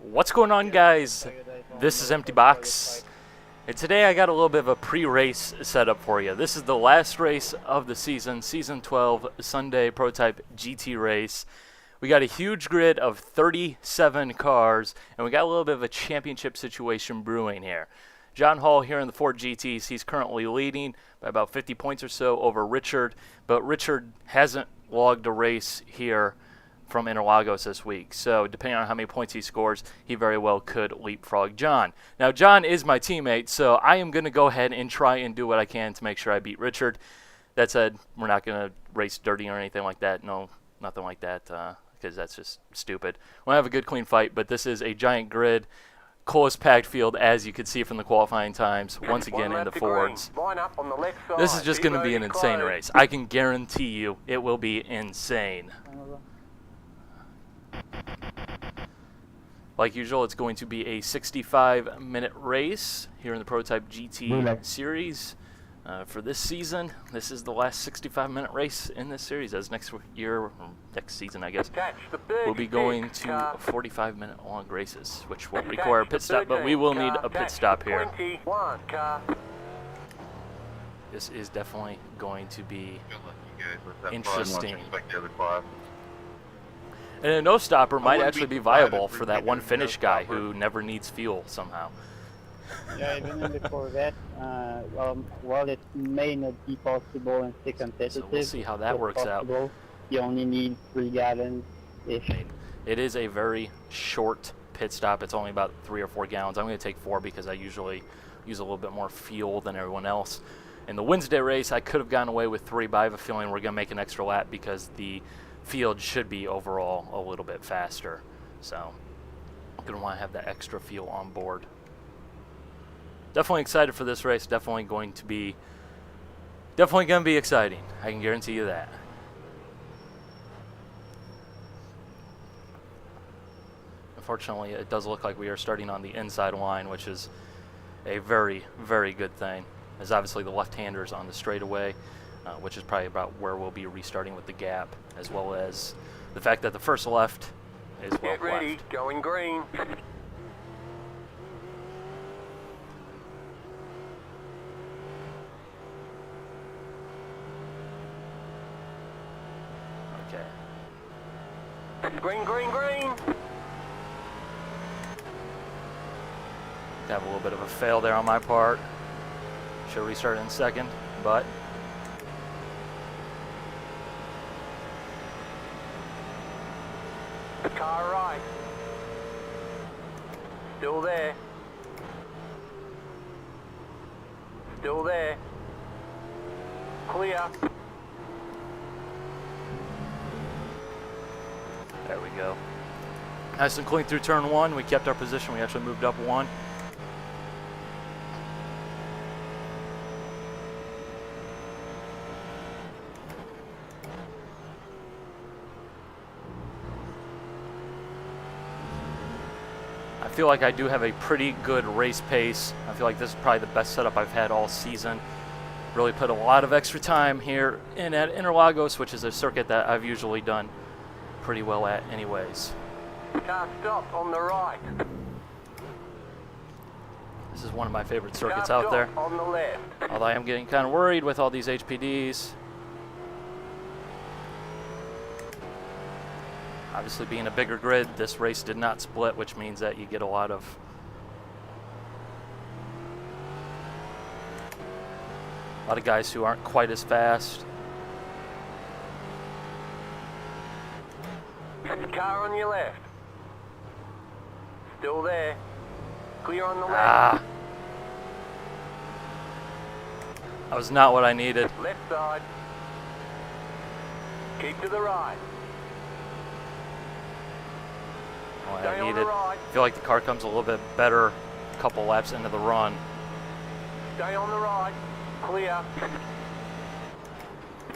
What's going on, guys? This is Empty Box, and today I got a little bit of a pre-race setup for you. This is the last race of the season, Season 12 Sunday Prototype GT race. We got a huge grid of 37 cars, and we got a little bit of a championship situation brewing here. John Hall here in the Ford GTs, he's currently leading by about 50 points or so over Richard, but Richard hasn't logged a race here from Interlagos this week. So depending on how many points he scores, he very well could leapfrog John. Now, John is my teammate, so I am going to go ahead and try and do what I can to make sure I beat Richard. That said, we're not going to race dirty or anything like that. No, nothing like that, because that's just stupid. We'll have a good, clean fight, but this is a giant grid, coolest packed field, as you can see from the qualifying times, once again in the Fords. This is just going to be an insane race. I can guarantee you it will be insane. Like usual, it's going to be a 65-minute race here in the Prototype GT series for this season. This is the last 65-minute race in this series, as next year, or next season, I guess, we'll be going to 45-minute long races, which will require a pit stop, but we will need a pit stop here. This is definitely going to be interesting. And a no-stopper might actually be viable for that one Finnish guy who never needs fuel somehow. Yeah, even in the Corvette, while it may not be possible and still competitive, So we'll see how that works out. You only need 3 gallons-ish. It is a very short pit stop. It's only about 3 or 4 gallons. I'm going to take 4 because I usually use a little bit more fuel than everyone else. In the Wednesday race, I could have gotten away with 3, but I have a feeling we're going to make an extra lap because the field should be overall a little bit faster, so I'm going to want to have that extra fuel on board. Definitely excited for this race. Definitely going to be exciting. I can guarantee you that. Unfortunately, it does look like we are starting on the inside line, which is a very, very good thing, as obviously the left-handers on the straightaway, which is probably about where we'll be restarting with the gap, as well as the fact that the first left is well left. Get ready, going green. Okay. Green, green, green. Have a little bit of a fail there on my part. Should restart in second, but Car right. Still there. Still there. Clear. there we go. Nice and clean through turn 1. We kept our position. We actually moved up 1. I feel like I do have a pretty good race pace. I feel like this is probably the best setup I've had all season. Really put a lot of extra time here in at Interlagos, which is a circuit that I've usually done pretty well at anyways. Car stop on the right. This is one of my favorite circuits Car out there. stop on the left. Although I am getting kind of worried with all these HPDs. Obviously, being a bigger grid, this race did not split, which means that you get a lot of guys who aren't quite as fast. Car on your left. Still there. Clear on the left. Ah, that was not what I needed. Left side. Keep to the right. What Stay I on needed. the right. I feel like the car comes a little bit better a couple laps into the run. Stay on the right. Clear.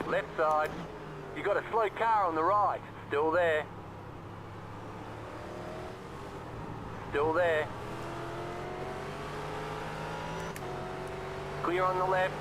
Left side. You got a slow car on the right. Still there. Still there. Clear on the left.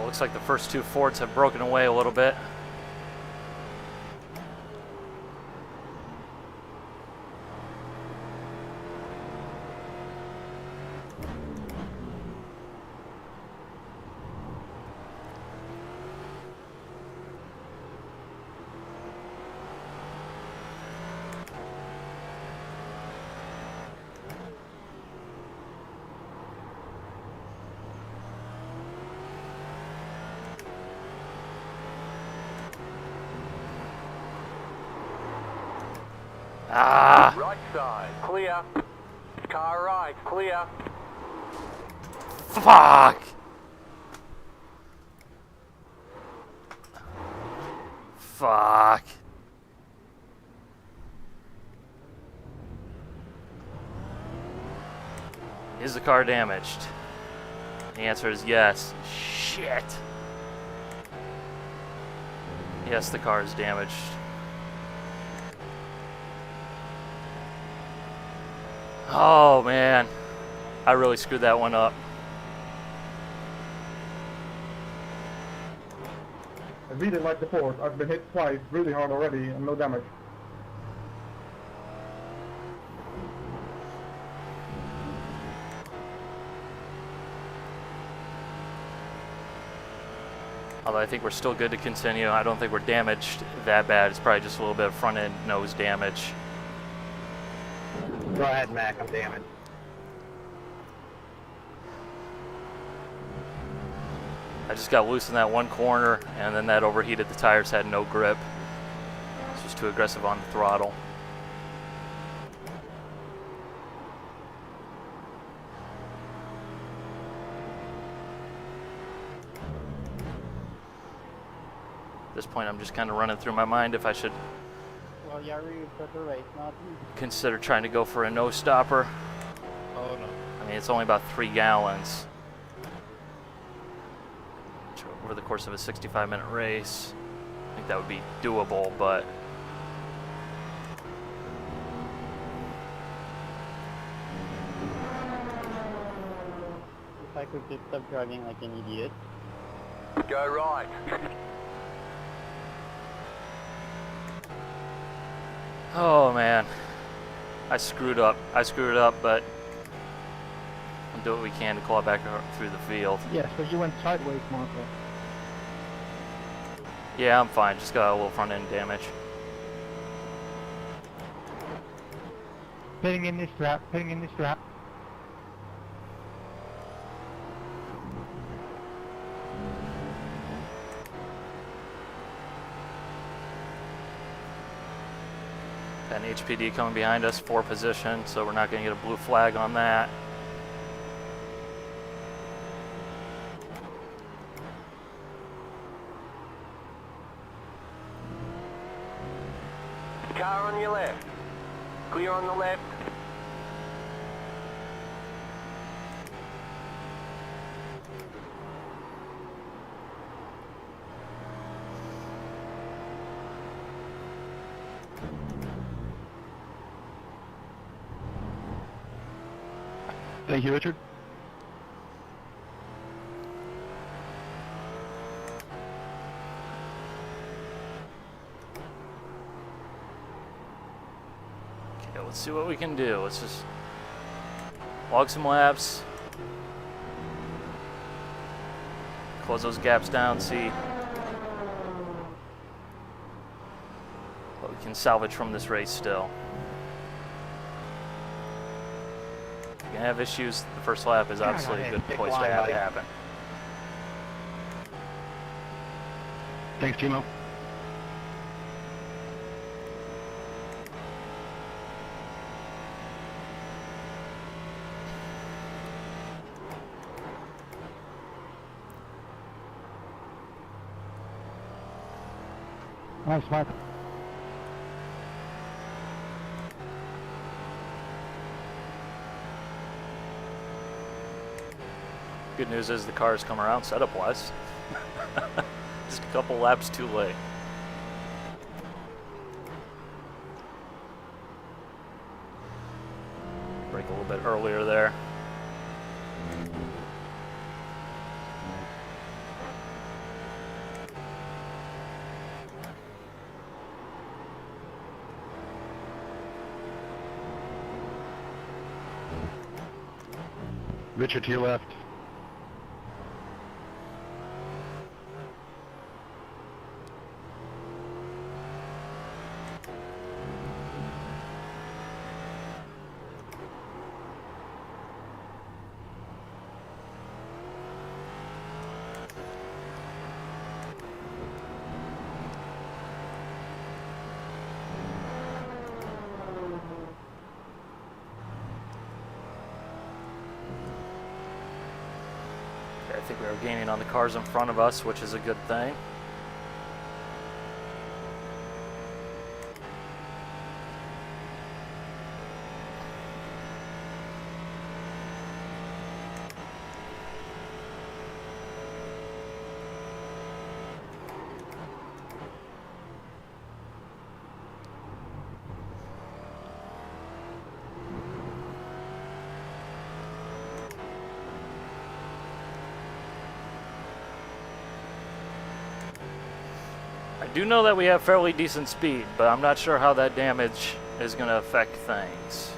looks like the first two Fords have broken away a little bit. Ah! Right side, clear. Car right, clear. Fuck! Fuck. Is the car damaged? The answer is yes. Shit. Yes, the car is damaged. Oh man, I really screwed that one up. I really like the force. I've been hit twice really hard already and no damage. Although I think we're still good to continue. I don't think we're damaged that bad. It's probably just a little bit of front end nose damage. Go ahead, Mac. I'm damaged. I just got loose in that one corner, and then that overheated. The tires had no grip. It's just too aggressive on the throttle. At this point, I'm just kind of running through my mind if I should Well, yeah, you got the race, not me. consider trying to go for a no stopper. Oh no. I mean, it's only about 3 gallons. Which over the course of a 65-minute race, I think that would be doable, but If I could just stop driving like an idiot. Go right. oh man, I screwed up. But we'll do what we can to claw back through the field. Yeah, so you went sideways, Marco. Yeah, I'm fine. Just got a little front end damage. Pitting in this trap, pitting in this trap. Got an HPD coming behind us, 4 position, so we're not going to get a blue flag on that. Car on your left. Clear on the left. Thank you, Richard. Okay, let's see what we can do. Let's just log some laps. Close those gaps down, see what we can salvage from this race still. If you can have issues, the first lap is obviously a good place to have it happen. Thanks, Kimmo. Nice, Mark. Good news is the cars come around setup-wise. Just a couple laps too late. Brake a little bit earlier there. Richard, to your left. I think we are gaining on the cars in front of us, which is a good thing. I do know that we have fairly decent speed, but I'm not sure how that damage is going to affect things.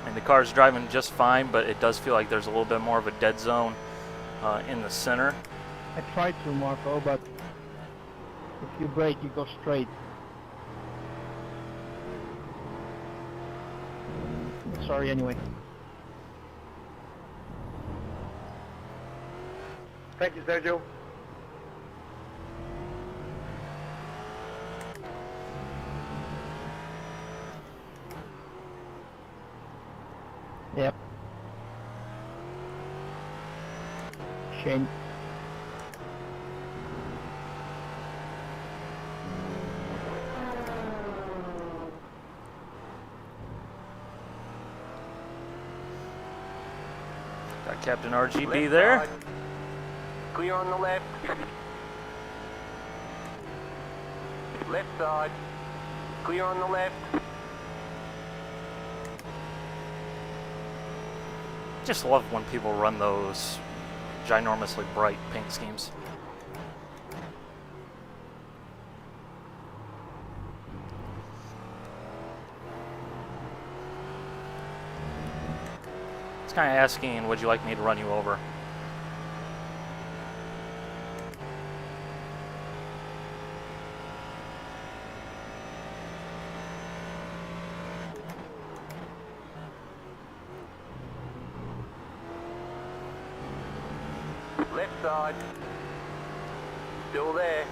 And the car's driving just fine, but it does feel like there's a little bit more of a dead zone in the center. I tried to, Marco, but if you brake, you go straight. Sorry, anyway. Thank you, Sergio. Yep. Shame. Got Captain RGB Left there. side. Clear on the left. Left side. Clear on the left. Just love when people run those ginormously bright paint schemes. It's kind of asking, would you like me to run you over? Left side. Still there.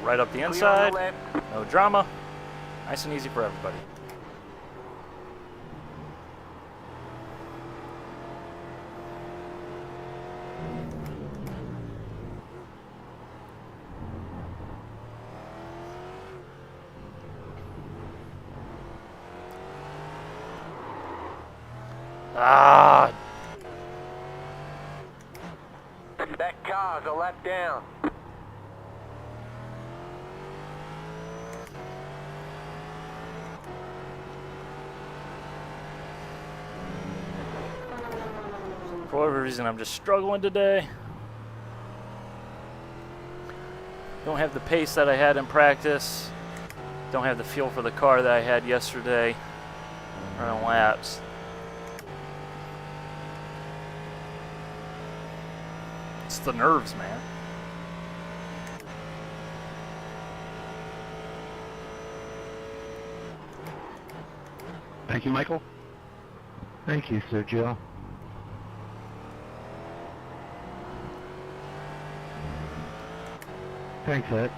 Go right up the Clear on inside. the left. No drama. Nice and easy for everybody. Ah, That car's a lap down. for whatever reason, I'm just struggling today. Don't have the pace that I had in practice. Don't have the feel for the car that I had yesterday running laps. It's the nerves, man. Thank you, Michael. Thank you, Sergio. Thanks, Ed.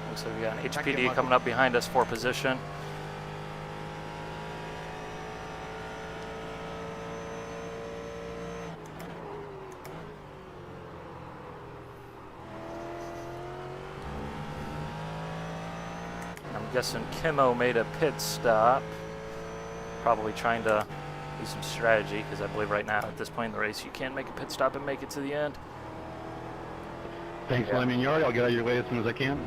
Looks like we got an Thank you, HPD Michael. coming up behind us for position. I'm guessing Kimmo made a pit stop. Probably trying to do some strategy, because I believe right now at this point in the race you can make a pit stop and make it to the end. Thanks for letting me in your yard. I'll get out of your way as soon as I can.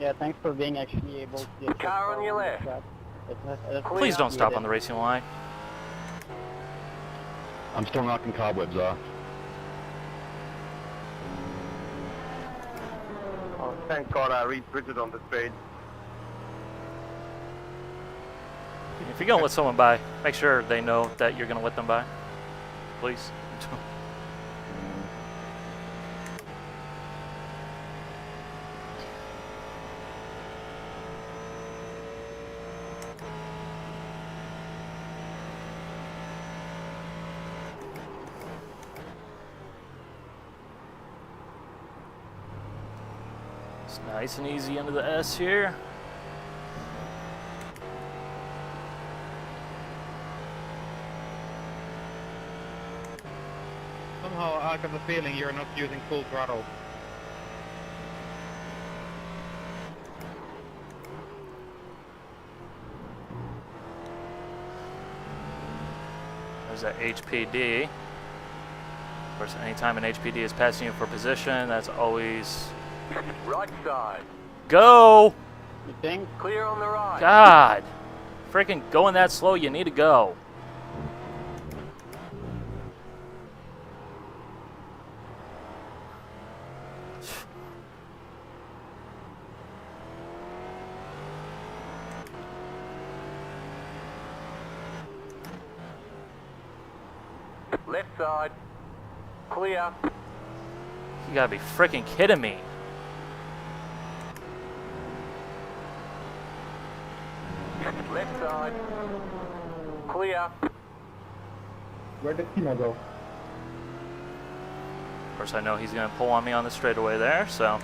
Yeah, thanks for being actually able to get Car on your left. Please don't stop on the racing line. I'm still knocking cobwebs off. Oh, thank God I read Bridget on the straight. If you're gonna let someone by, make sure they know that you're gonna let them by. Please. It's nice and easy into the S here. Somehow I got the feeling you're not using full throttle. There's that HPD. Of course, anytime an HPD is passing you for position, that's always Right side. go. You think? Clear on the right. God, freaking going that slow, you need to go. Left side. Clear. You gotta be freaking kidding me. Left side. Clear. Where did Kimmo go? Of course, I know he's gonna pull on me on the straightaway there, so.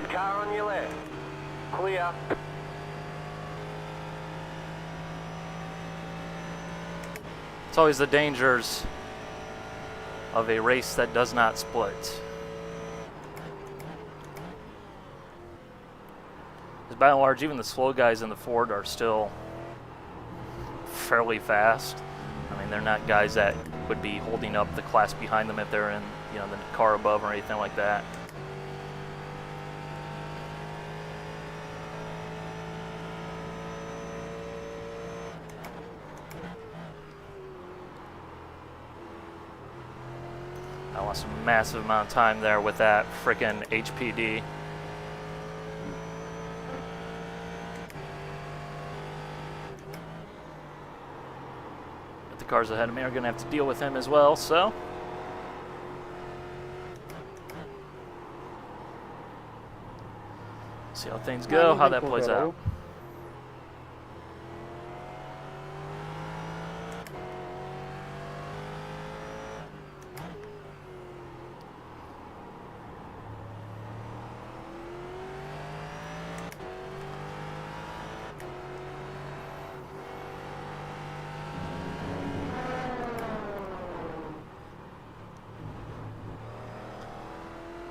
Car on your left. Clear. It's always the dangers of a race that does not split. Because by and large, even the slow guys in the Ford are still fairly fast. I mean, they're not guys that would be holding up the class behind them if they're in, you know, the car above or anything like that. I lost a massive amount of time there with that frickin' HPD. But the cars ahead of me are going to have to deal with him as well, so. See how things go, how that plays out.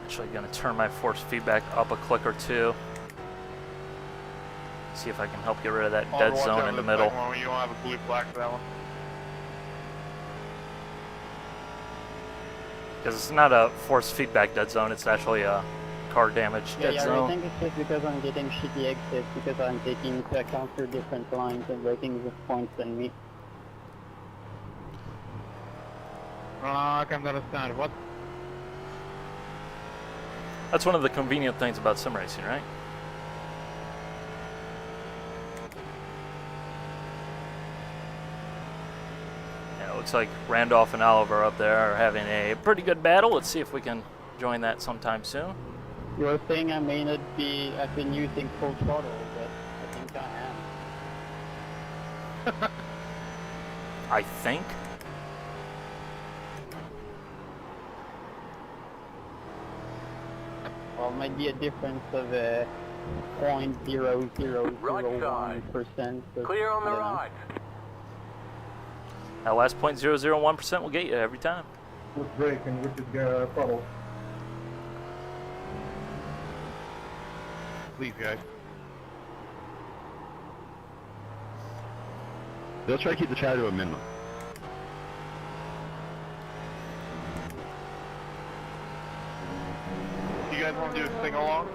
Actually going to turn my force feedback up a click or two. See if I can help get rid of that dead zone in the middle. You don't have a blue flag for that one. Because it's not a force feedback dead zone, it's actually a car damage dead Yeah, I zone. think it's just because I'm getting shitty exits because I'm taking into account for different lines and rating the points than me. I can't understand. What? That's one of the convenient things about sim racing, right? Yeah, it looks like Randolph and Oliver up there are having a pretty good battle. Let's see if we can join that sometime soon. You were saying I may not be, I've been using full throttle, but I think I am. I think. Well, might be a difference of 0.0001%. Clear on the right. That last 0.001% will get you every time. With brake and with the throttle. Please, guys. They'll try to keep the chatter to a minimum. You guys want to do a sing along?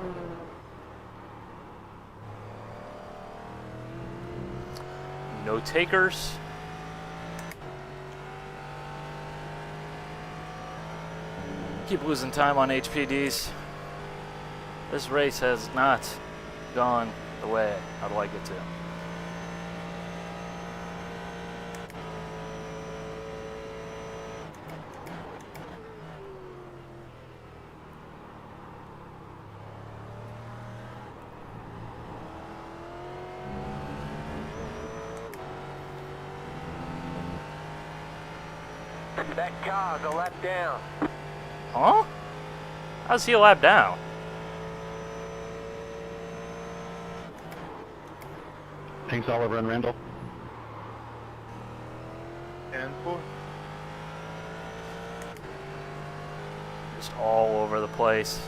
No takers. Keep losing time on HPDs. This race has not gone the way I'd like it to. That car's a lap down. Huh? How's he a lap down? Thanks, Oliver and Randall. And 4. Just all over the place.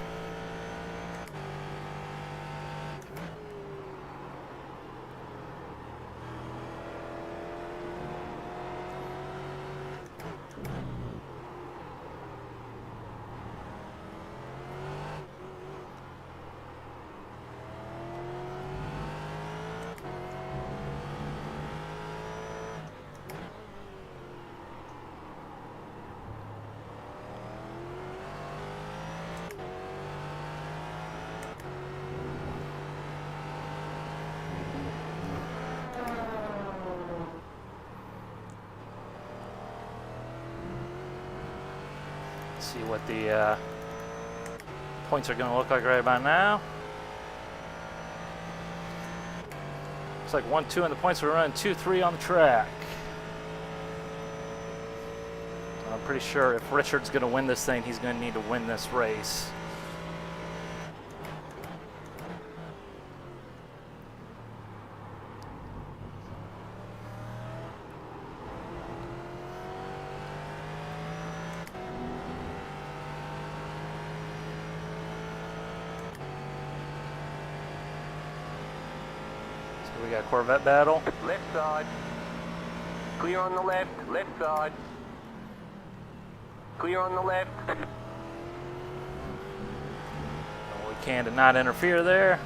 See what the points are going to look like right about now. Looks like 1-2 in the points. We're running 2-3 on the track. I'm pretty sure if Richard's going to win this thing, he's going to need to win this race. We got Corvette battle. Left side. Clear on the left. Left side. Clear on the left. We can to not interfere there.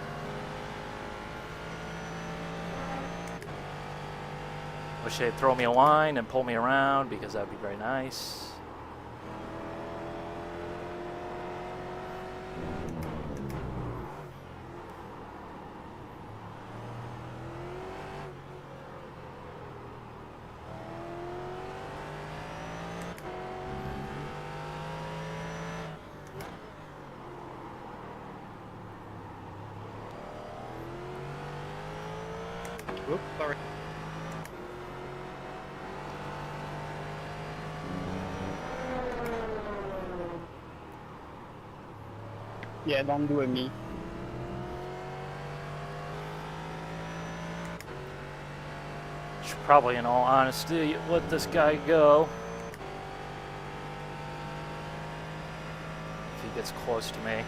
Wish they'd throw me a line and pull me around because that would be very nice. Oops, sorry. Yeah, don't do a me. Should probably, in all honesty, let this guy go. If he gets close to me.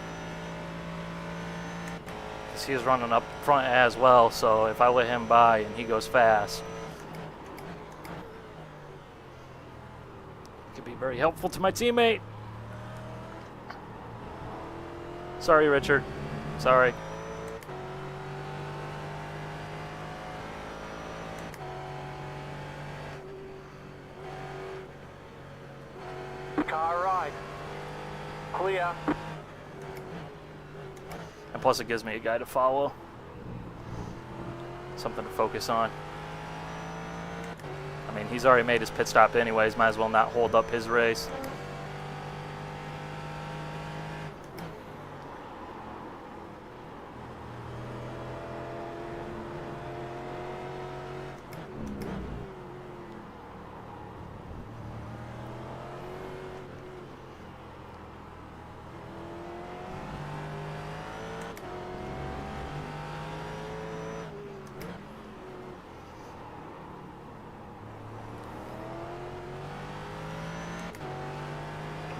Because he's running up front as well, so if I let him by and he goes fast, it could be very helpful to my teammate. Sorry, Richard. Sorry. Car right. Clear. And plus it gives me a guy to follow. Something to focus on. I mean, he's already made his pit stop anyways. Might as well not hold up his race.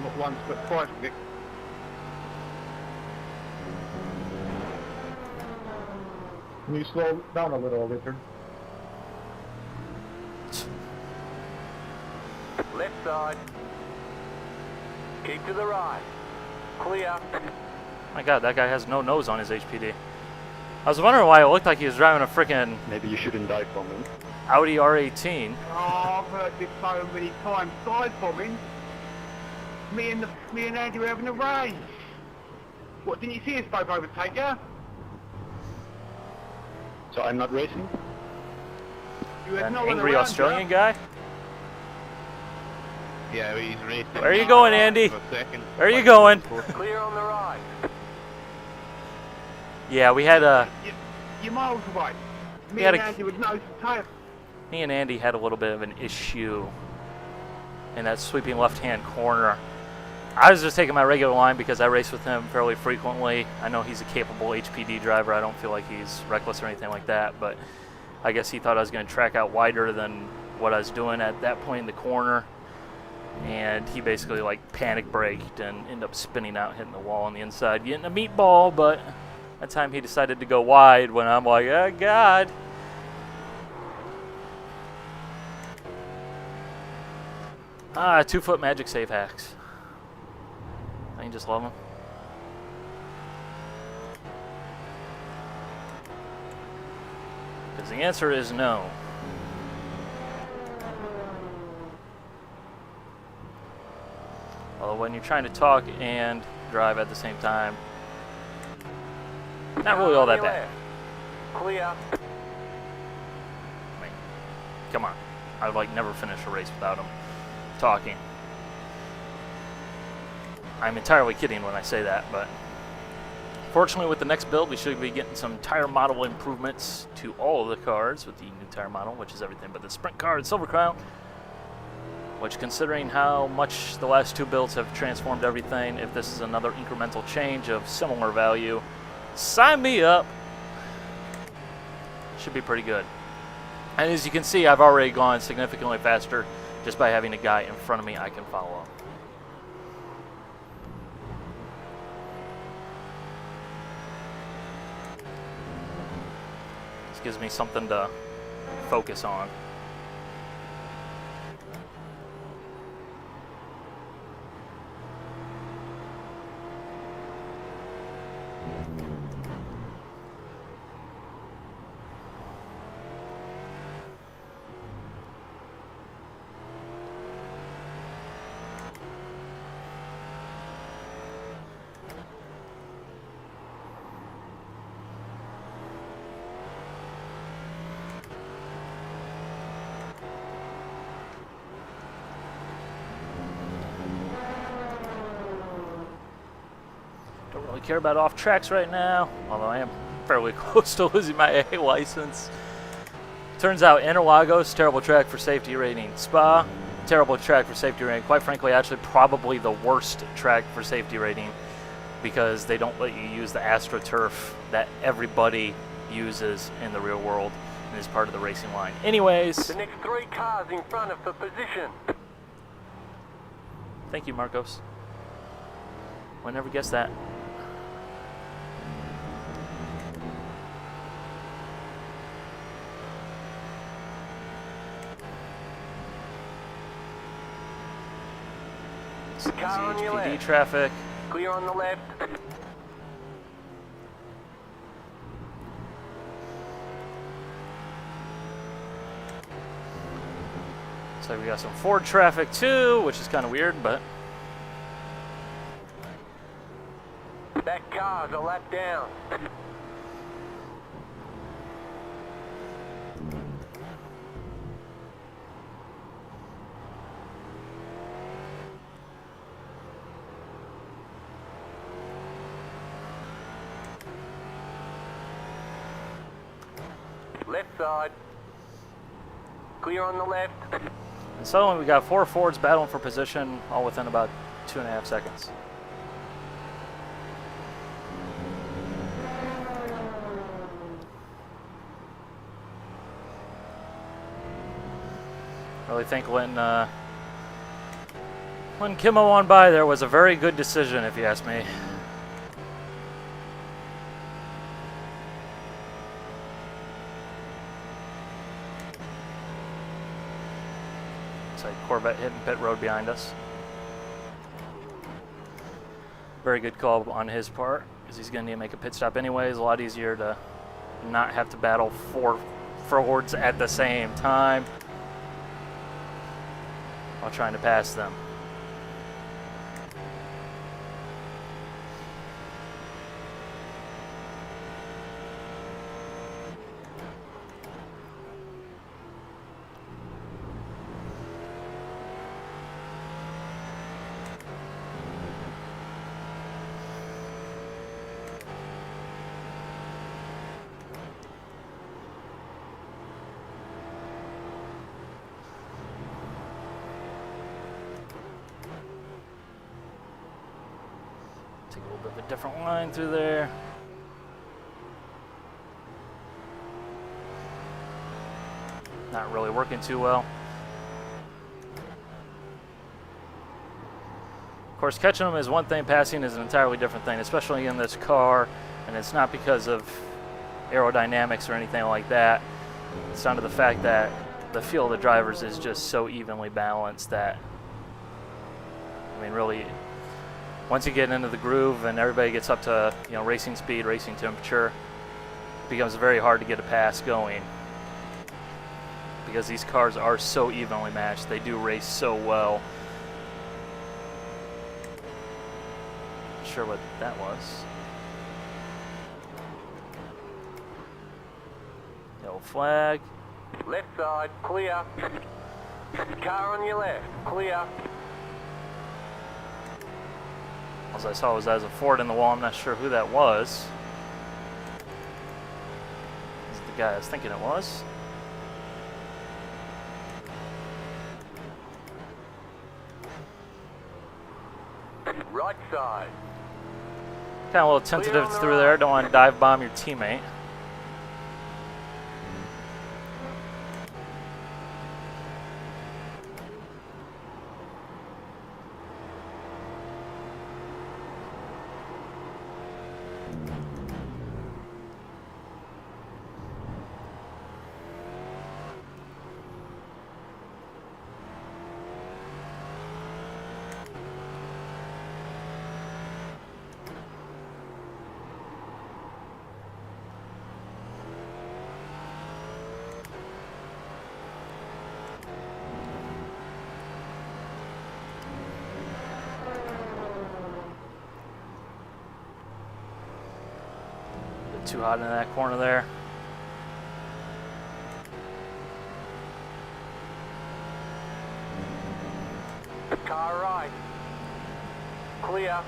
Not once, but twice, Nick. Can you slow down a little, Richard? Left side. Keep to the right. Clear. My God, that guy has no nose on his HPD. I was wondering why it looked like he was driving a freaking Maybe you shouldn't die for me. Audi R18. Oh, I've heard this so many times. Side bombing. Me and Andy were having a race. What, didn't you see us both overtake you? So I'm not racing? You had An no one angry around Australian you. guy? Yeah, he's racing. Where are you going, Andy? For a second. Where are you going? Clear on the right. Yeah, we had a... You're miles away. Me had and a- Andy would nose to tail. Me and Andy had a little bit of an issue in that sweeping left-hand corner. I was just taking my regular line because I race with him fairly frequently. I know he's a capable HPD driver. I don't feel like he's reckless or anything like that, but I guess he thought I was going to track out wider than what I was doing at that point in the corner. And he basically like panic braked and ended up spinning out, hitting the wall on the inside, getting a meatball, but that time he decided to go wide when I'm like, oh God. Ah, 2-foot magic save hacks. I just love them. Because the answer is no. Although when you're trying to talk and drive at the same time, not really all that bad. Clear. I mean, come on. I'd like never finish a race without him talking. I'm entirely kidding when I say that, but fortunately with the next build we should be getting some tire model improvements to all of the cars with the new tire model, which is everything but the Sprint car and Silver Crown, which, considering how much the last two builds have transformed everything, if this is another incremental change of similar value, sign me up. Should be pretty good. And as you can see, I've already gone significantly faster just by having a guy in front of me I can follow. This gives me something to focus on. Don't really care about off tracks right now, although I am fairly close to losing my A license. Turns out Interlagos, terrible track for safety rating. Spa, terrible track for safety rating. Quite frankly, actually probably the worst track for safety rating because they don't let you use the AstroTurf that everybody uses in the real world and is part of the racing line. Anyways, The next 3 cars in front of the position. thank you, Marcos. Would never guess that. This is Car on your HPD left. traffic. Clear on the left. So we got some Ford traffic too, which is kind of weird, but That car's a lap down. Left side. Clear on the left. and suddenly we got 4 Fords battling for position, all within about 2.5 seconds. Really think when Kimmo on by there was a very good decision, if you ask me. Looks like Corvette hitting pit road behind us. Very good call on his part. because he's going to need to make a pit stop anyways. A lot easier to not have to battle 4 forwards at the same time while trying to pass them. Take a little bit of a different line through there. Not really working too well. Of course, catching them is one thing, passing is an entirely different thing, especially in this car, and it's not because of aerodynamics or anything like that. It's down to the fact that the field of the drivers is just so evenly balanced that, I mean, really, once you get into the groove and everybody gets up to, you know, racing speed, racing temperature, it becomes very hard to get a pass going because these cars are so evenly matched. They do race so well. Not sure what that was. Yellow flag. Left side, clear. Car on your left, clear. All I saw was as a Ford in the wall. I'm not sure who that was. Is it the guy I was thinking it was? Right side. Kind of a little tentative through there. Don't want to dive bomb your teammate. Too hot in that corner there. Car right. Clear.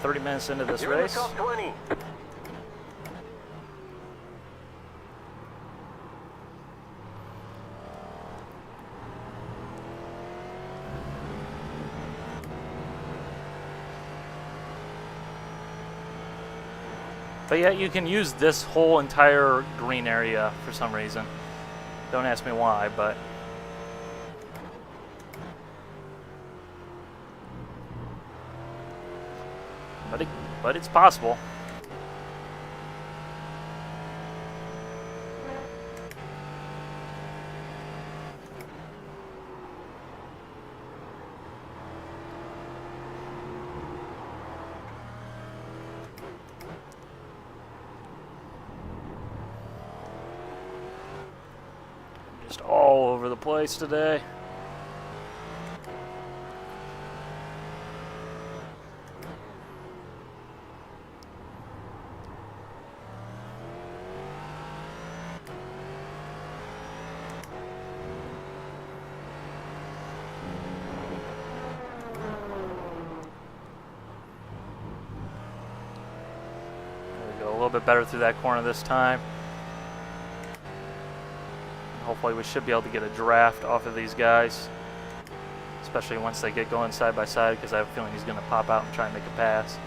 30 minutes into this You're in the race. top 20. But yet you can use this whole entire green area for some reason. Don't ask me why, but it's possible. Just all over the place today. There we go, a little bit better through that corner this time. Hopefully we should be able to get a draft off of these guys, especially once they get going side by side, because I have a feeling he's going to pop out and try and make a pass.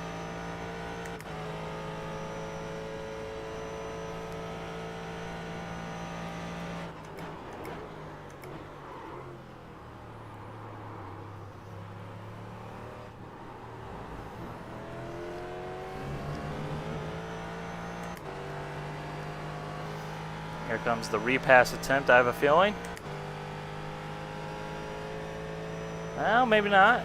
Here comes the repass attempt, I have a feeling. Well, maybe not.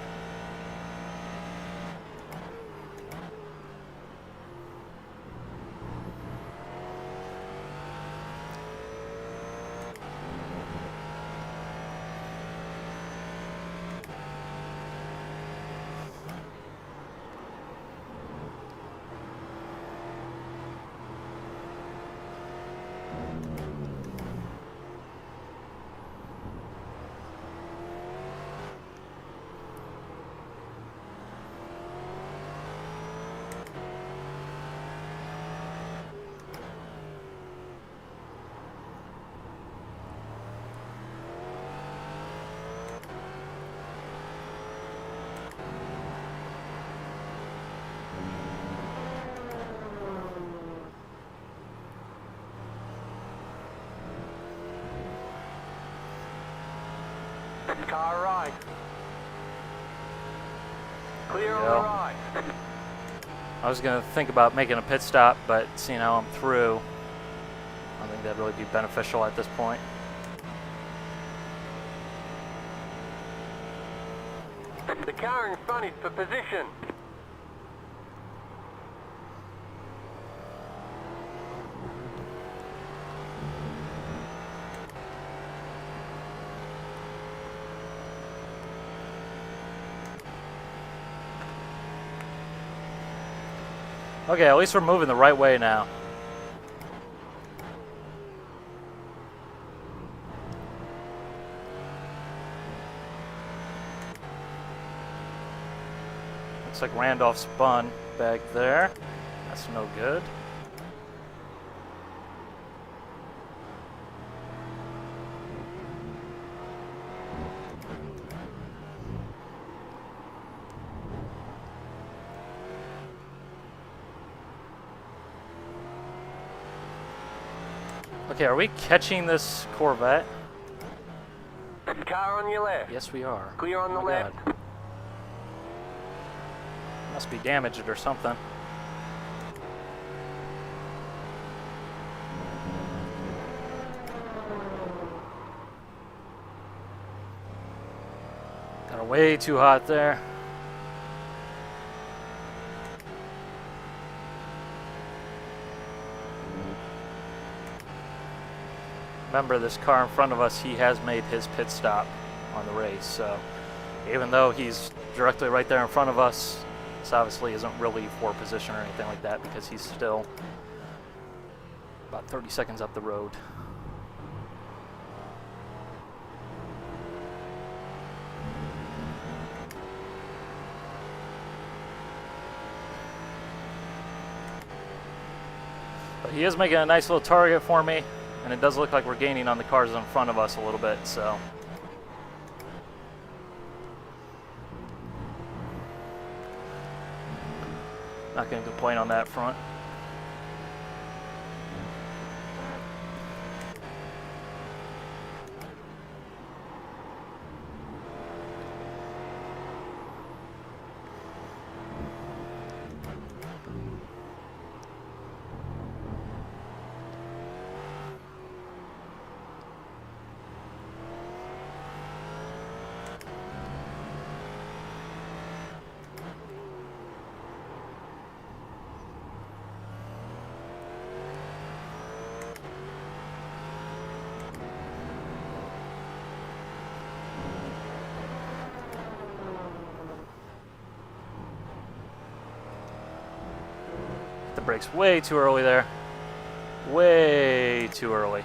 Car right. Clear on the Go. right. I was going to think about making a pit stop, but seeing how I'm through, I don't think that'd really be beneficial at this point. The car in front is for position. Okay, at least we're moving the right way now. Looks like Randolph spun back there. That's no good. Okay, are we catching this Corvette? Car on your left. Yes, we are. Clear on the Oh my left. God. Must be damaged or something. Got her way too hot there. Remember, this car in front of us, he has made his pit stop on the race, so even though he's directly right there in front of us, this obviously isn't really for position or anything like that because he's still about 30 seconds up the road. But he is making a nice little target for me. And it does look like we're gaining on the cars in front of us a little bit, so. Not going to complain on that front. The brakes way too early there. Way too early.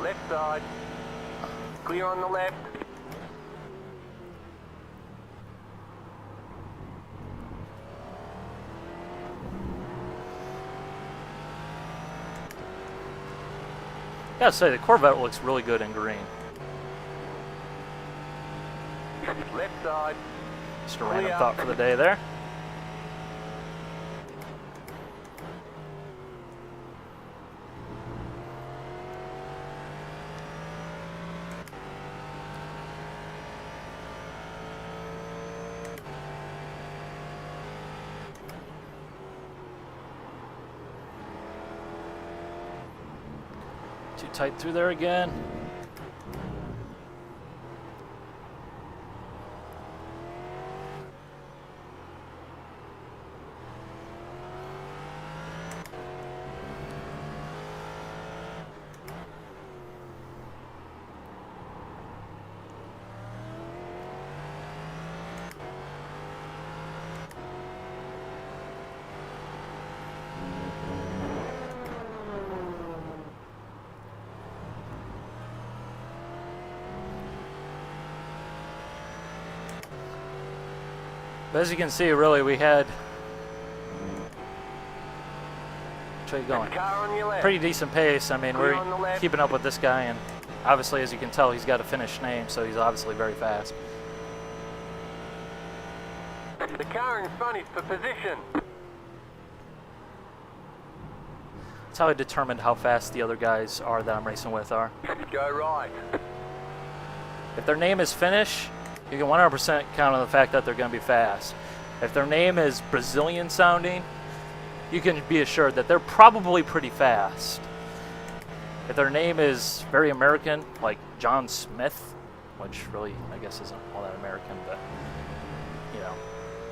Left side. Clear on the left. Gotta say, the Corvette looks really good in green. Left side. Just a random Clear. thought for the day there. Too tight through there again. But as you can see, really, we had going Car on your left. pretty decent pace. I mean, Clear we're on the left. keeping up with this guy, and obviously, as you can tell, he's got a Finnish name, so he's obviously very fast. The car in front is for position. That's how I determined how fast the other guys are that I'm racing with are. Go right. If their name is Finnish, you can 100% count on the fact that they're going to be fast. If their name is Brazilian sounding, you can be assured that they're probably pretty fast. If their name is very American, like John Smith, which really, I guess, isn't all that American, but, you know,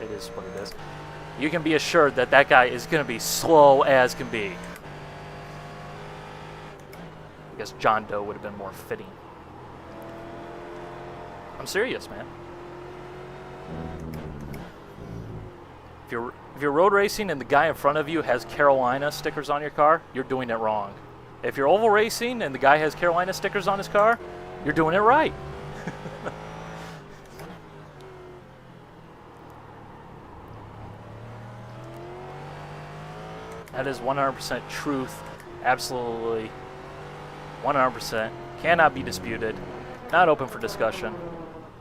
it is what it is, you can be assured that that guy is going to be slow as can be. I guess John Doe would have been more fitting. I'm serious, man. If you're road racing and the guy in front of you has Carolina stickers on your car, you're doing it wrong. If you're oval racing and the guy has Carolina stickers on his car, you're doing it right. That is 100% truth. Absolutely. 100%. Cannot be disputed. Not open for discussion.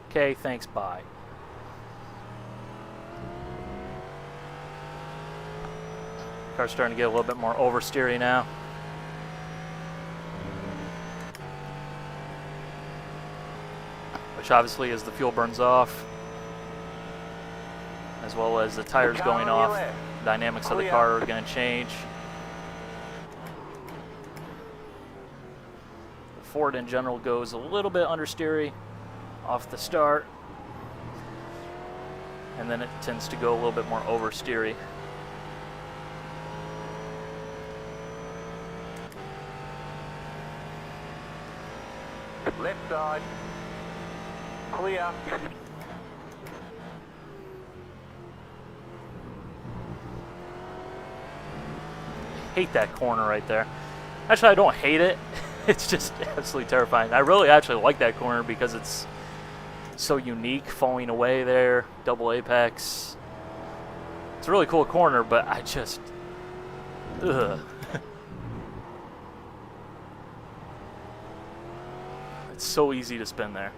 Okay, thanks, bye. Car's starting to get a little bit more oversteery now. Which obviously, as the fuel burns off, as well as the tires going off, the dynamics of the car are going to change. The Ford in general goes a little bit understeery off the start, and then it tends to go a little bit more oversteery. Left side. Clear. Hate that corner right there. Actually, I don't hate it. It's just absolutely terrifying. I really actually like that corner because it's so unique, falling away there, double apex. It's a really cool corner, but I just, ugh. It's so easy to spin there.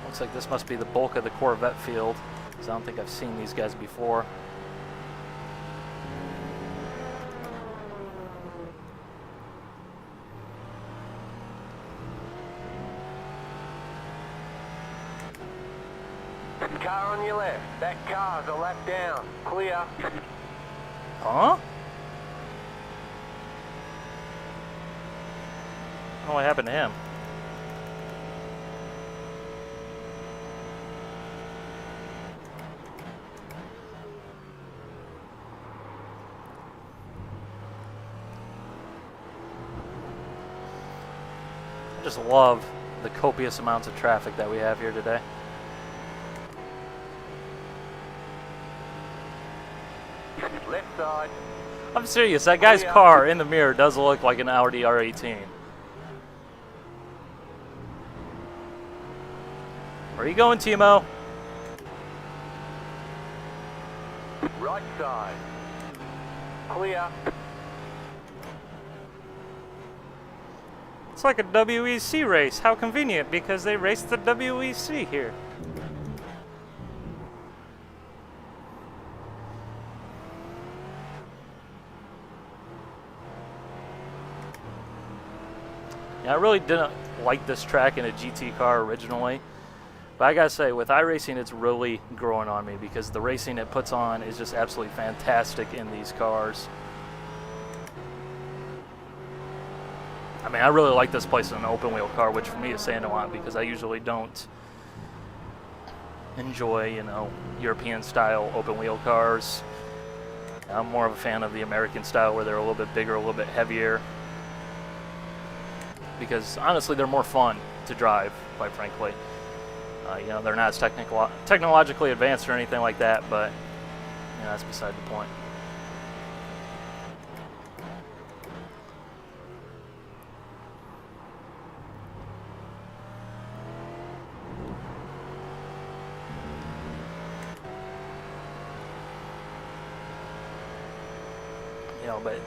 Looks like this must be the bulk of the Corvette field, because I don't think I've seen these guys before. Car on your left. That car's a lap down. Clear. Huh? I don't know what happened to him. I just love the copious amounts of traffic that we have here today. Left side. I'm serious, that guy's car in the mirror does look like an Audi R18. Where are you going, Timo? Right side. Clear. It's like a WEC race. How convenient, because they race the WEC here. Yeah, I really didn't like this track in a GT car originally, But I gotta say, with iRacing, it's really growing on me because the racing it puts on is just absolutely fantastic in these cars. I mean, I really like this place in an open wheel car, which for me is saying a lot because I usually don't enjoy, you know, European style open wheel cars. I'm more of a fan of the American style where they're a little bit bigger, a little bit heavier. Because honestly, they're more fun to drive, quite frankly. You know, they're not as technologically advanced or anything like that, but you know, that's beside the point. You know, but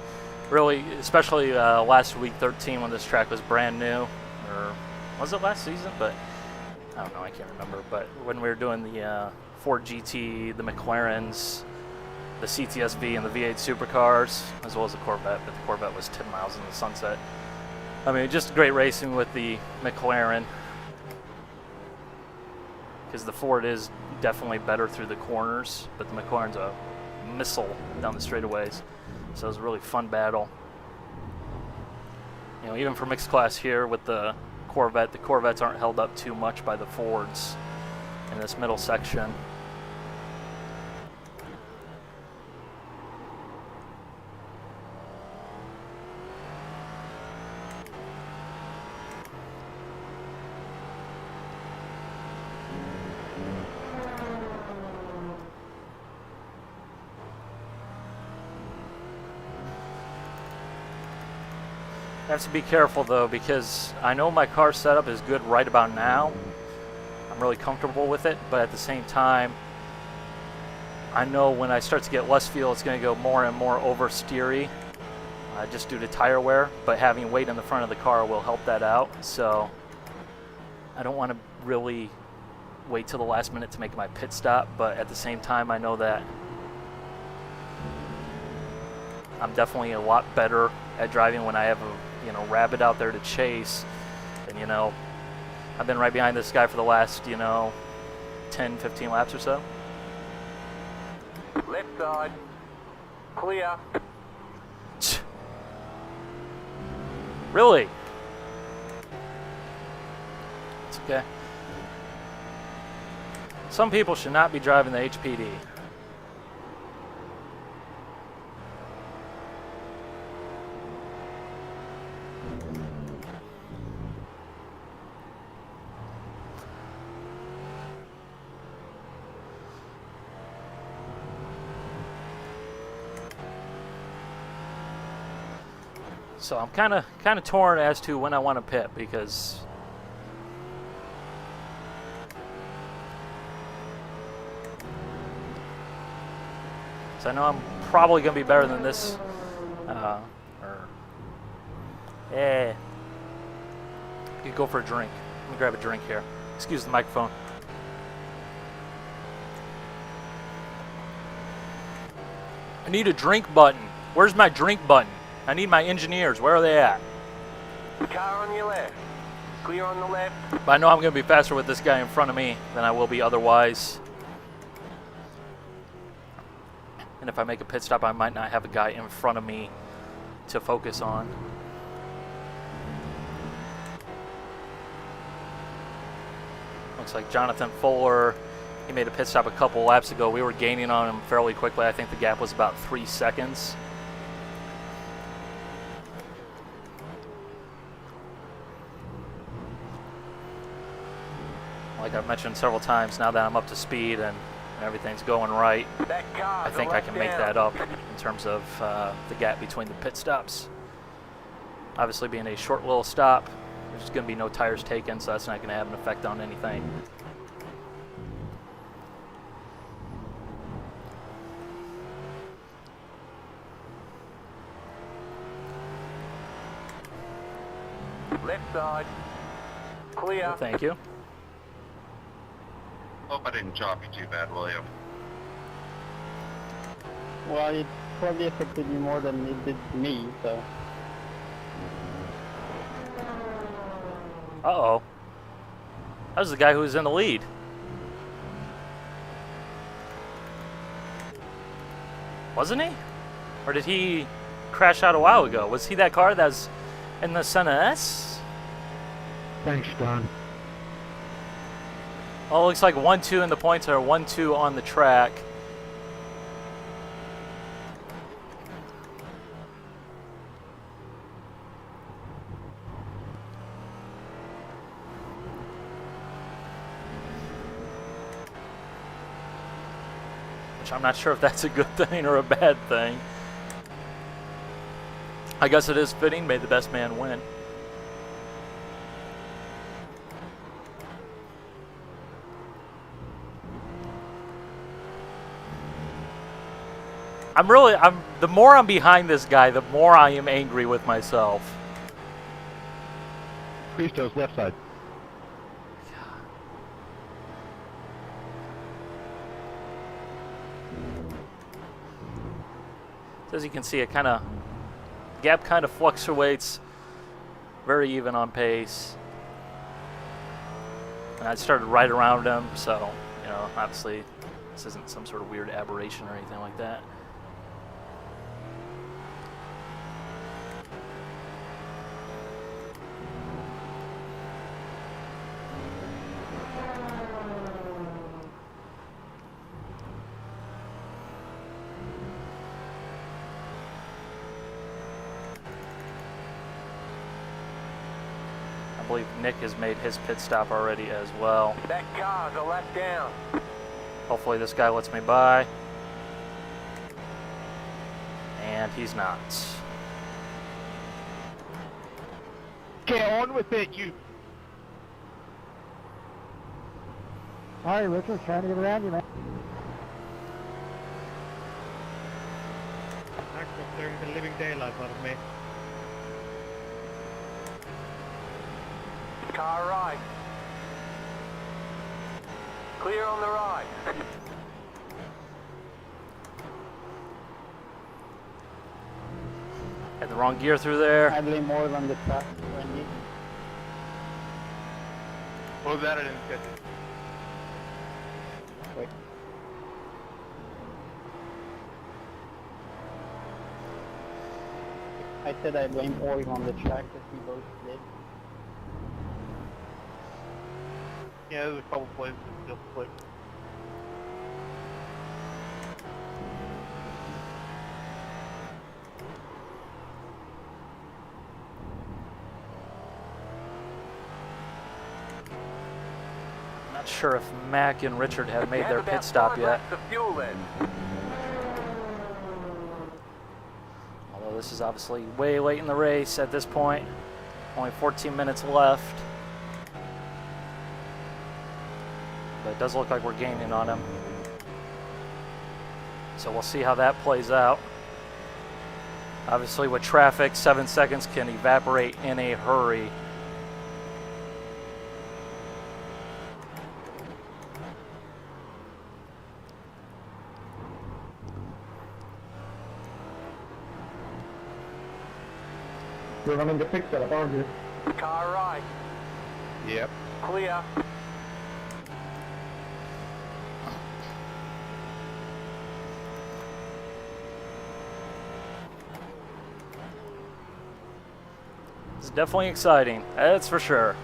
really, especially last week 13 when this track was brand new, or was it last season? But I don't know, I can't remember. But when we were doing the Ford GT, the McLarens, the CTSV, and the V8 supercars, as well as the Corvette, but the Corvette was 10 miles in the sunset. I mean, just great racing with the McLaren, because the Ford is definitely better through the corners, but the McLaren's a missile down the straightaways. So it was a really fun battle. You know, even for mixed class here with the Corvettes aren't held up too much by the Fords in this middle section. I have to be careful though, because I know my car setup is good right about now. I'm really comfortable with it, but at the same time, I know when I start to get less fuel, it's going to go more and more oversteery, just due to tire wear. But having weight in the front of the car will help that out. So I don't want to really wait till the last minute to make my pit stop, but at the same time, I know that I'm definitely a lot better at driving when I have a rabbit out there to chase. And, you know, I've been right behind this guy for the last, 10, 15 laps or so. Left side. Clear. Really? It's okay. Some people should not be driving the HPD. So I'm kind of torn as to when I want to pit, because I know I'm probably going to be better than this. You could go for a drink. Let me grab a drink here. Excuse the microphone. I need a drink button. Where's my drink button? I need my engineers. Where are they at? Car on your left. Clear on the left. But I know I'm going to be faster with this guy in front of me than I will be otherwise. And if I make a pit stop, I might not have a guy in front of me to focus on. Looks like Jonathan Fuller, he made a pit stop a couple laps ago. We were gaining on him fairly quickly. I think the gap was about 3 seconds. Like I've mentioned several times, now that I'm up to speed and everything's going right, I think I can make that up in terms of the gap between the pit stops. Obviously, being a short little stop, there's going to be no tires taken, so that's not going to have an effect on anything. Left side. Clear. Well, thank you. Hope I didn't chop you too bad, William. Well, it probably affected you more than it did me, so. Uh-oh. That was the guy who was in the lead. Wasn't he? Or did he crash out a while ago? Was he that car that's in the Senna S? Thanks, Don. Oh, it looks like 1-2 in the points are 1-2 on the track. Which I'm not sure if that's a good thing or a bad thing. I guess it is fitting. May the best man win. The more I'm behind this guy, the more I am angry with myself. Christo's left side. So as you can see, gap kind of fluctuates, very even on pace. And I started right around him, so, you know, obviously this isn't some sort of weird aberration or anything like that. I believe Nick has made his pit stop already as well. That car's a lap down. Hopefully this guy lets me by. And he's not. Get on with it, you. Sorry, Richard, trying to get around you, man. Max was staring the living daylights out of me. Car right. Clear on the right. Had the wrong gear through there. Handling more than the track when you. What was that? I didn't catch it. Wait. I said I blame oil on the track that we both did. Yeah, there's a couple places that still slip. Not sure if Mac and Richard have made You their have pit about stop 5 yet. laps of fuel then. Although this is obviously way late in the race at this point. Only 14 minutes left. But it does look like we're gaining on him. So we'll see how that plays out. Obviously with traffic, 7 seconds can evaporate in a hurry. You're running the pit setup, aren't you? Car right. Yep. Clear. It's definitely exciting, that's for sure.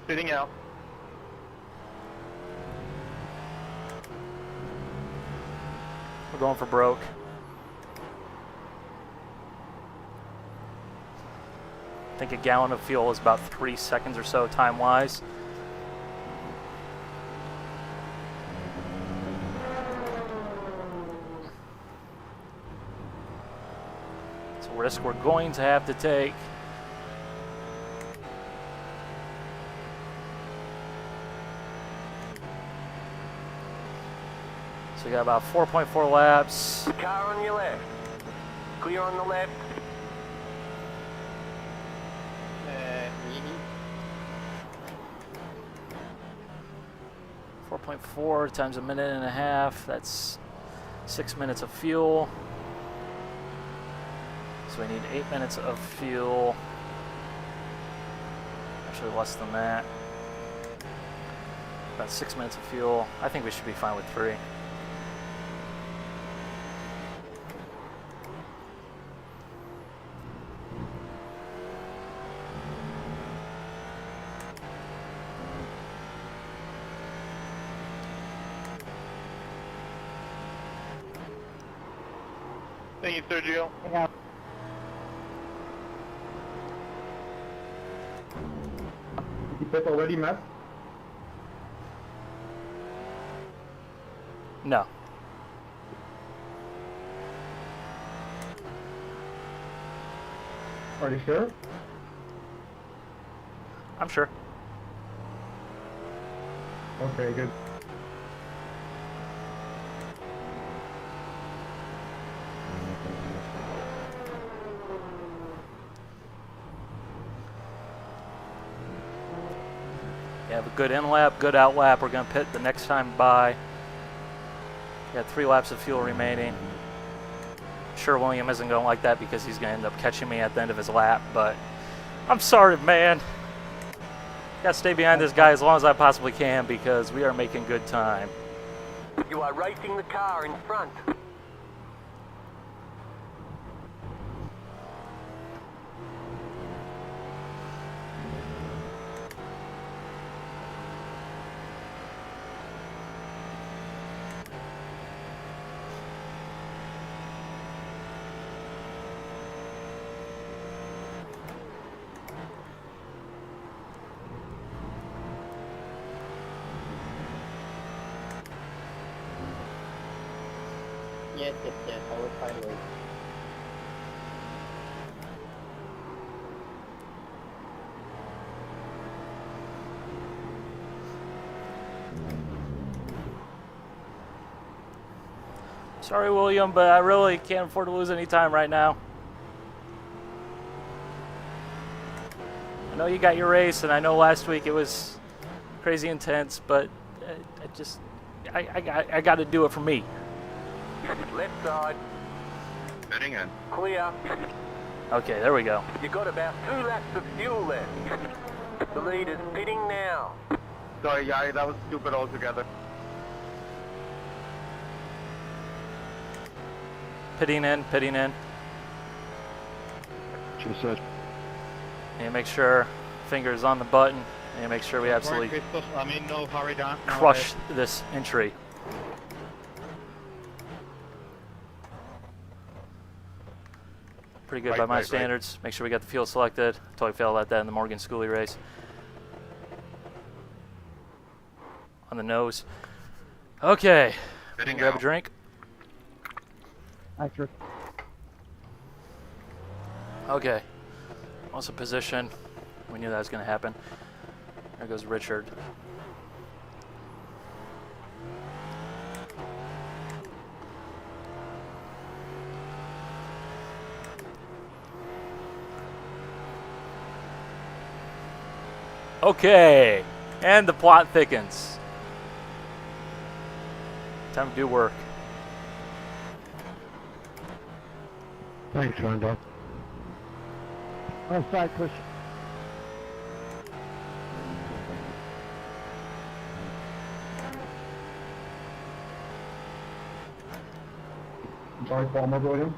Sitting out. We're going for broke. I think a gallon of fuel is about 3 seconds or so time-wise. It's a risk we're going to have to take. So we got about 4.4 laps. Car on your left. Clear on the left. Really? 0.4 times a minute and a half. That's 6 minutes of fuel. So we need 8 minutes of fuel. Actually less than that. About 6 minutes of fuel. I think we should be fine with 3. Thank you, Sergio. Yeah. Did you pit already, Matt? No. Are you sure? I'm sure. Okay, good. You have a good in lap, good out lap. We're going to pit the next time by. You got 3 laps of fuel remaining. Sure, William isn't going to like that because he's going to end up catching me at the end of his lap, but I'm sorry, man. Got to stay behind this guy as long as I possibly can because we are making good time. You are racing the car in front. Yes, I will find a way. Sorry, William, but I really can't afford to lose any time right now. I know you got your race, and I know last week it was crazy intense, but I got to do it for me. Left side. Heading in. Clear. Okay, there we go. You got about 2 laps of fuel left. The leader's pitting now. Sorry, Yari, that was stupid altogether. Pitting in, pitting in. She said. And make sure fingers on the button. And make sure we absolutely I mean, no hurry down. crush this entry. Pretty good by my standards. Make sure we got the fuel selected. Totally failed at that in the Morgan Schoolie race. On the nose. Okay. Heading Grab out. a drink. Thanks, Rick. Okay. Also position. We knew that was going to happen. There goes Richard. Okay. And the plot thickens. Time to do work. Thanks, Randolph. Left side push. Sorry, Palmer, William.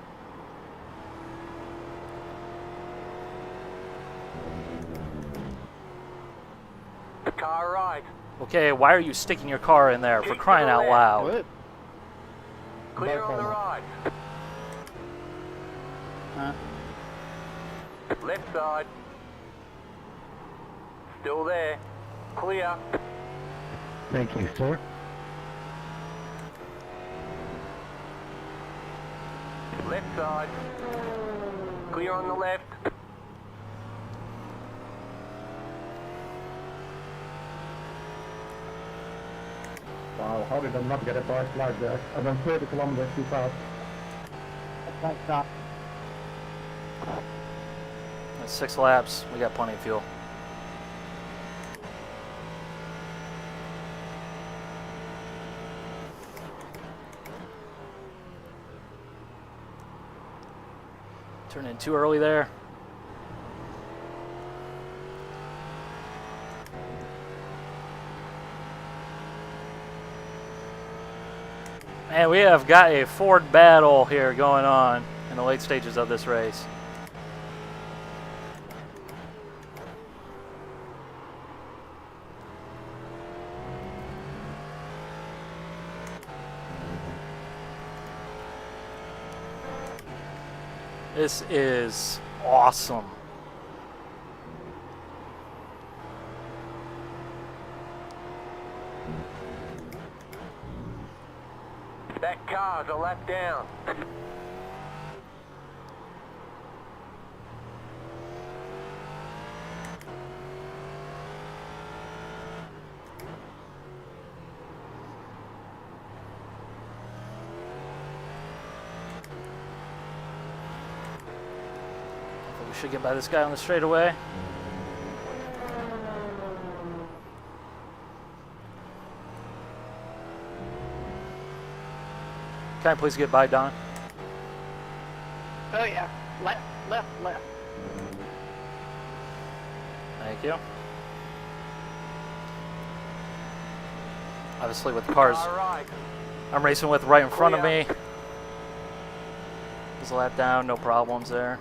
Car right. Okay, why are you sticking your car in there? For Keep crying to the out left. loud. Clear on the right. Huh? Left side. Still there. Clear. Thank you, sir. Left side. Clear on the left. Wow, how did I not get a dark flag there? I went 30 kilometers too fast. Left side stop. That's 6 laps. We got plenty of fuel. Turn in too early there. And we have got a Ford battle here going on in the late stages of this race. This is awesome. That car's a lap down. We should get by this guy on the straightaway. Can I please get by, Don? Oh yeah, left, left, left. Thank you. Obviously with the cars All right. I'm racing with right in front of me. Just a lap down, no problems there.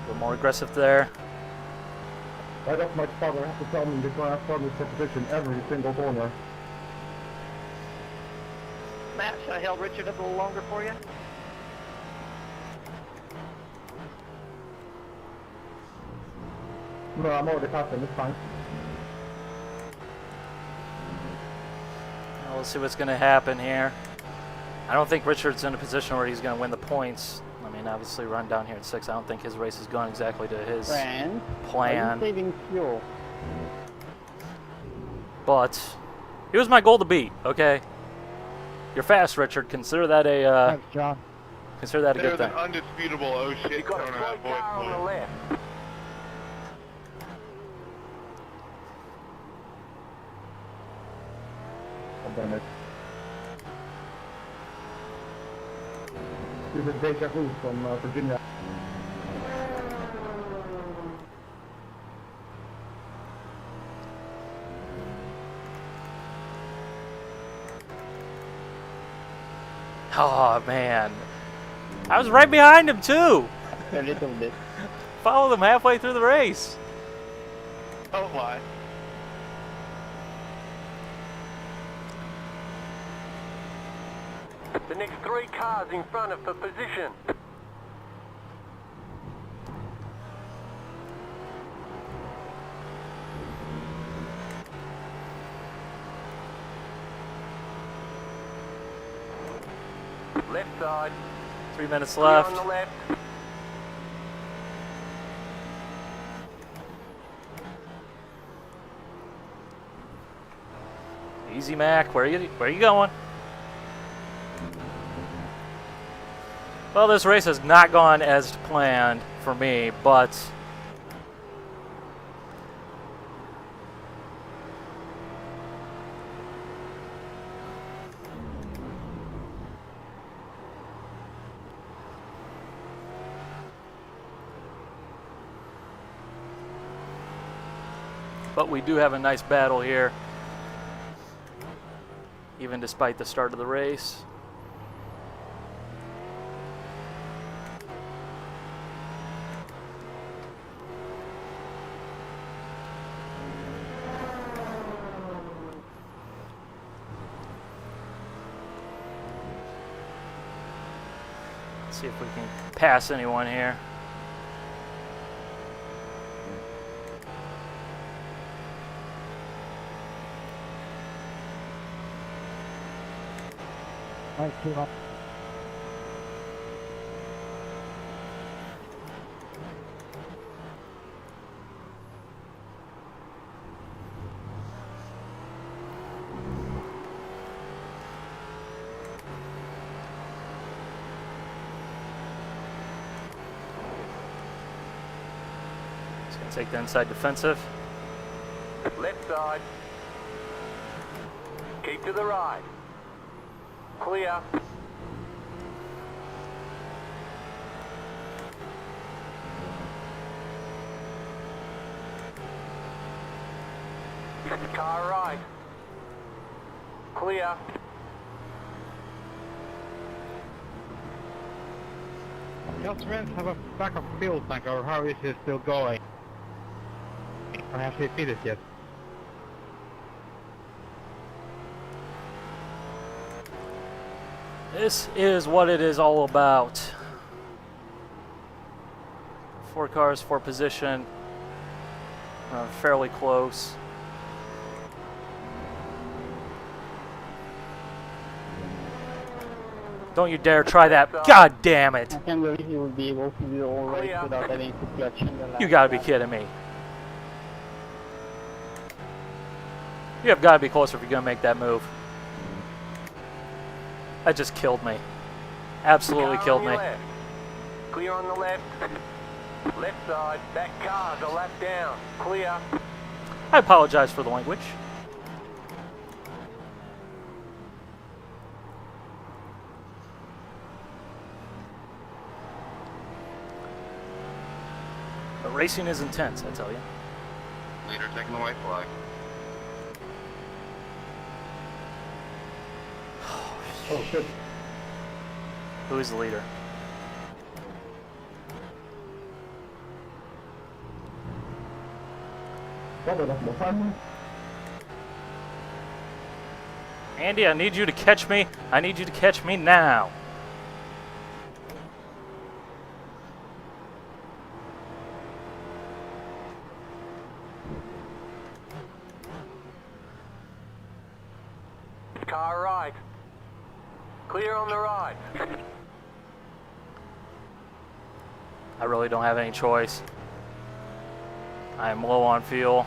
A little more aggressive there. Right off my spot, I have to tell them to try to start this competition every single corner. Matt, should I hold Richard up a little longer for you? No, I'm already past them, it's fine. Now we'll see what's going to happen here. I don't think Richard's in a position where he's going to win the points. I mean, obviously run down here at 6. I don't think his race has gone exactly to his Friend, are plan. you saving fuel? But it was my goal to beat, okay? You're fast, Richard. Consider that a Thanks, John. consider that a good There's thing. an undisputable oh shit You got a coming slow out, car on the boys. left. Oh, damn it. This is Deja Vu from Virginia. Oh man, I was right behind him too. A little bit. Followed him halfway through the race. Oh my. The next 3 cars in front are for position. Left side. 3 minutes Clear on left. the left. Easy, Mac. Where are you going? Well, this race has not gone as planned for me, but we do have a nice battle here, even despite the start of the race. See if we can pass anyone here. Thanks, Kimmo. Take the inside defensive. Left side. Keep to the right. Clear. Car right. Clear. Does Rens have a backup fuel tank, or how is it still going? I have to fit it yet. This is what it is all about. 4 cars, 4 position. Fairly close. Don't you dare try that. God damn it. I can't believe you will be able to do the whole race without having to clutch in the last You gotta be lap. kidding me. You have gotta be closer if you're gonna make that move. That just killed me. Absolutely Car killed on me. your left. Clear on the left. Left side. That car's a lap down. Clear. I apologize for the language. But racing is intense, I tell you. Leader taking the white flag. Oh shit. Who is the leader? Probably that's the fun. Andy, I need you to catch me. I need you to catch me now. Car right. Clear on the right. I really don't have any choice. I am low on fuel.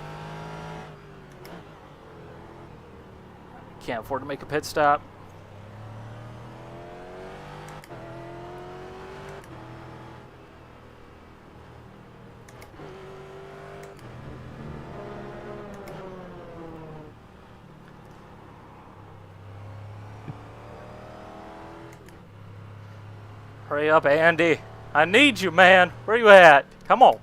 Can't afford to make a pit stop. Hurry up, Andy. I need you, man. Where you at? Come on.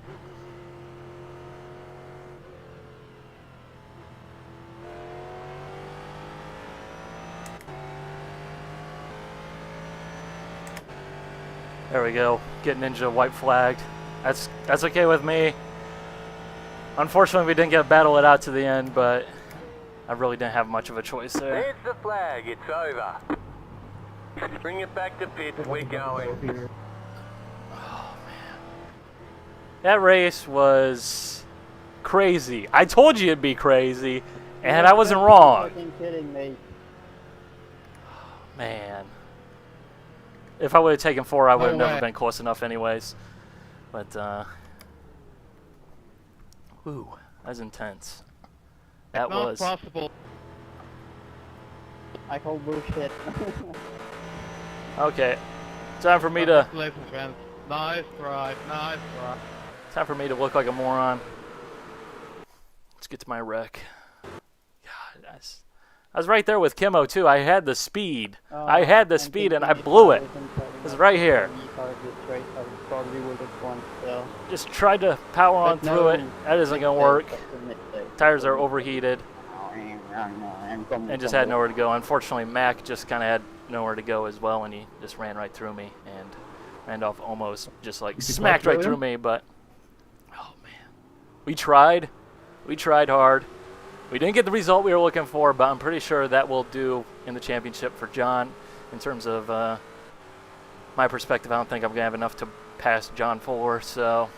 There we go. Get Ninja white flagged. That's okay with me. Unfortunately, we didn't get to battle it out to the end, but I really didn't have much of a choice there. There's the flag. It's over. Bring it back to pits. We're going. That race was crazy. I told you it'd be crazy, and I wasn't wrong. Fucking kidding me. Man. If I would have taken 4, I would have No never way. been close enough anyways. But, ooh, that was intense. That Not was. possible. I call bullshit. Okay. Time for me to Congratulations, Rens. Nice drive, nice drive. time for me to look like a moron. Let's get to my wreck. God, I was right there with Kimmo too. I had the speed. I had the speed and I blew it. It was right here. This race, I probably would have won still. Just tried to power on But through no it. That isn't gonna work. mistake, that's a mistake. Tires are overheated And and just had nowhere to go. Unfortunately, Mac just kind of had nowhere to go as well, and he just ran right through me, and Randolph almost just like smacked right through me. But oh man, we tried hard. We didn't get the result we were looking for, but I'm pretty sure that will do in the championship for John. In terms of my perspective, I don't think I'm gonna have enough to pass John Fuller. So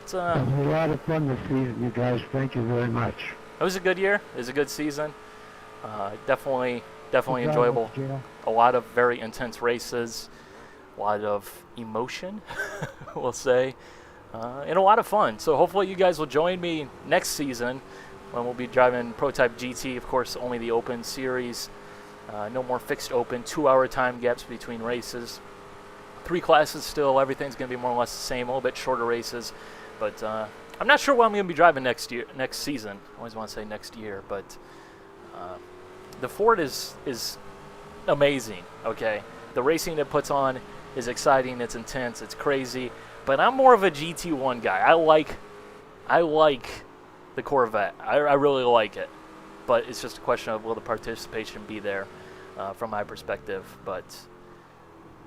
it's It was a lot of fun this season, you guys. Thank you very much. It was a good year. It was a good season. Definitely Good job, enjoyable. Gino. A lot of very intense races. A lot of emotion, we'll say. And a lot of fun. So hopefully you guys will join me next season when we'll be driving Prototype GT. Of course, only the Open Series. No more fixed Open. 2-hour time gaps between races. 3 classes still. Everything's going to be more or less the same. A little bit shorter races. But I'm not sure what I'm going to be driving next season. I always want to say next year, but the Ford is amazing, okay? The racing it puts on is exciting, it's intense, it's crazy, but I'm more of a GT1 guy. I like the Corvette. I really like it, but it's just a question of will the participation be there from my perspective. But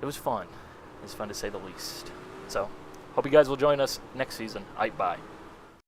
it was fun. It was fun to say the least. So hope you guys will join us next season. Bye.